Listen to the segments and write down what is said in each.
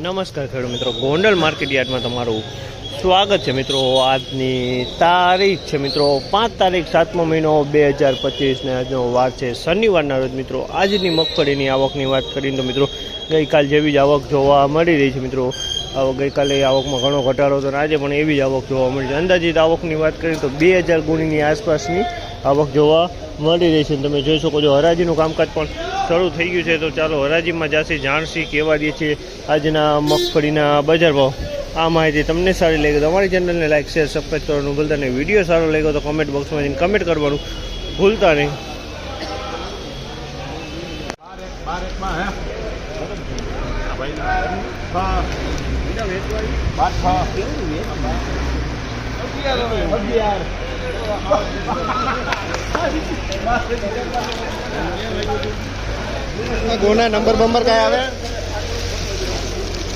નમસ્કાર ખેડૂત મિત્રો, ગોંડલ માર્કેટ યાર્ડમાં તમારું સ્વાગત છે મિત્રો। આજની તારીખ છે મિત્રો 5 તારીખ 7મો મહિનો 2025 ને આજનો વાર છે શનિવારના રોજ મિત્રો। આજની મગફળીની આવકની વાત કરીએ તો મિત્રો ગઈકાલ જેવી જ આવક જોવા મળી રહી છે મિત્રો। ગઈકાલે આવકમાં ઘણો ઘટાડો હતો અને આજે પણ એવી જ આવક જોવા મળી છે। અંદાજિત આવકની વાત કરીએ તો 2000 ગુણીની આસપાસની આવક જોવા મળી રહી છે। તમે જોઈ શકો છો હરાજીનું કામકાજ પણ શરૂ થઈ ગયું છે। તો ચાલો હરાજીમાં જાસી જાણસી કેવા દે છે આજના મગફળીના બજાર ભાવ। આ માહિતી તમને સારી લાગી તો અમારી ચેનલને લાઈક શેર સબસ્ક્રાઈબ કરવાનું ભૂલતા નહીં। વિડીયો સારો લાગ્યો તો કમેન્ટ બોક્સમાં જઈને કમેન્ટ કરવાનું ભૂલતા નહીં। ગોના નંબર બંબર કયા આવે?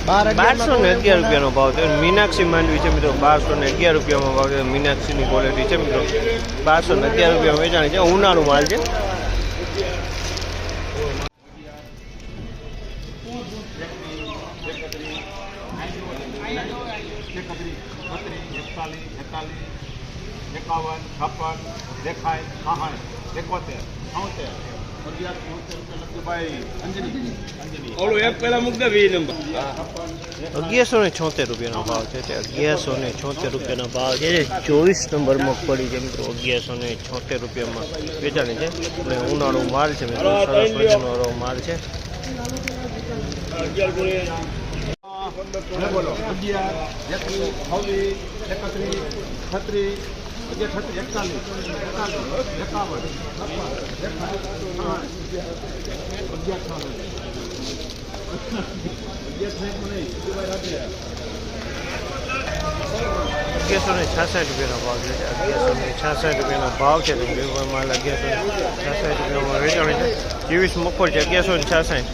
1211 રૂપિયાનો ભાવ છે। મીનાક્ષી માંડવી છે મિત્રો 1211 રૂપિયામાં ભાવ છે। મીનાક્ષીની ક્વોલિટી છે મિત્રો 1211 રૂપિયામાં વેચાણી છે। ઉનાળુ માલ છે। એક પેલા મૂક દે 20 નંબર 1176 રૂપિયાનો ભાવ છે। 1176 રૂપિયાનો ભાવ છે। 24 નંબર મગફળી છે મિત્રો 1176 રૂપિયામાં વેચાણી છે। અને ઉનાળુ માલ છે મિત્રો સરસ મજાનો માલ છે। બોલો 11 31 32 રૂપિયાનો ભાવ છે। માલ 1166 રૂપિયામાં વેચાણી છે। 23 મગફળી છે 1166।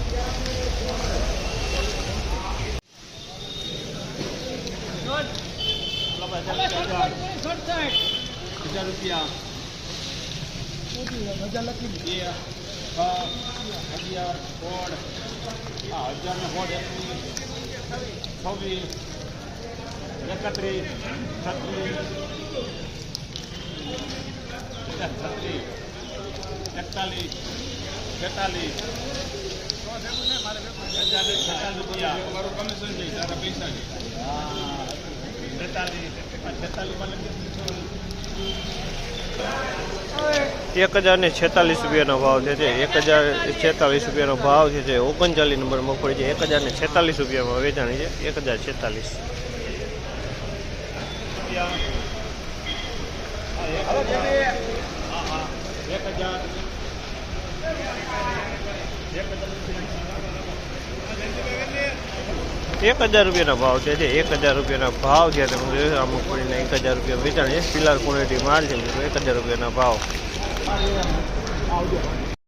રૂપિયાનો ભાવ છે। 1046 રૂપિયાનો ભાવ છે। 39 નંબર મગફળી છે 1046 રૂપિયામાં વેચાણી છે। 1046 1000 રૂપિયાના ભાવ છે। 1000 રૂપિયાના ભાવ છે। તમે જોયું આ મગફળીના 1000 રૂપિયા વેચાણ છે। પિલાર ક્વોલિટી માલ છે મિત્રો 1000 રૂપિયાના ભાવ।